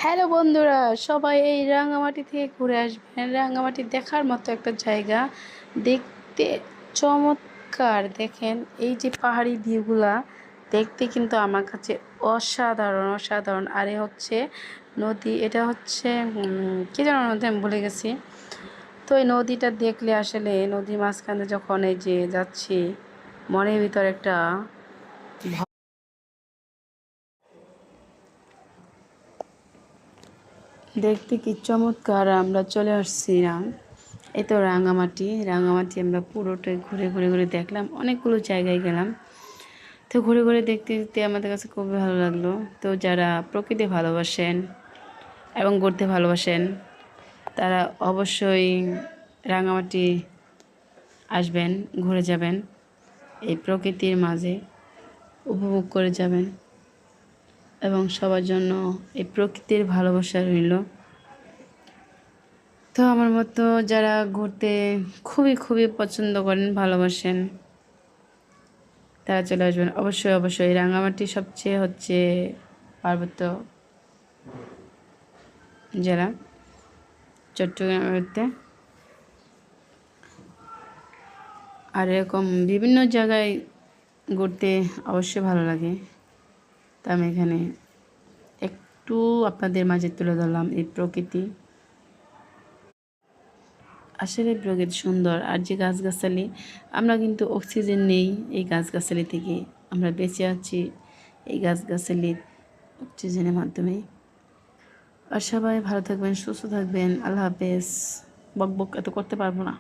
Hello বন্ধুরা, সবাই এই রাঙামাটি থেকে ঘুরে আসবেন। রাঙামাটি দেখার মতো একটা জায়গা, দেখতে চমৎকার। দেখেন এই যে পাহাড়ি ভিউগুলা দেখতে কিন্তু আমার কাছে অসাধারণ অসাধারণ। আর এ হচ্ছে নদী, এটা হচ্ছে কি যেন নদী আমি ভুলে গেছি। তো এই নদীটা দেখলে আসলে নদীর মাঝখানে যখন এই যে যাচ্ছি, মনের ভিতর একটা দেখতে কি চমৎকার। আমরা চলে আসছিলাম এই তো রাঙামাটি। রাঙামাটি আমরা পুরোটাই ঘুরে ঘুরে ঘুরে দেখলাম, অনেকগুলো জায়গায় গেলাম। তো ঘুরে ঘুরে দেখতে দেখতে আমাদের কাছে খুবই ভালো লাগলো। তো যারা প্রকৃতি ভালোবাসেন এবং ঘুরতে ভালোবাসেন তারা অবশ্যই রাঙামাটি আসবেন, ঘুরে যাবেন, এই প্রকৃতির মাঝে উপভোগ করে যাবেন। এবং সবার জন্য এই প্রকৃতির ভালোবাসা রইল। তো আমার মতো যারা ঘুরতে খুবই খুবই পছন্দ করেন, ভালোবাসেন, তারা চলে আসবেন অবশ্যই অবশ্যই। রাঙামাটি সবচেয়ে হচ্ছে পার্বত্য জেলা চট্টগ্রামের। আর এরকম বিভিন্ন জায়গায় ঘুরতে অবশ্যই ভালো লাগে। তো আমি এখানে একটু আপনাদের মাঝে তুলে ধরলাম এই প্রকৃতি। আসলে প্রকৃতি সুন্দর। আর যে গাছগাছালি, আমরা কিন্তু অক্সিজেন নেই এই গাছগাছালি থেকে, আমরা বেঁচে আছি এই গাছগাছালির অক্সিজেনের মাধ্যমে। আর সবাই ভালো থাকবেন, সুস্থ থাকবেন। আল্লাহ হাফেজ। বক বক এত করতে পারবো না।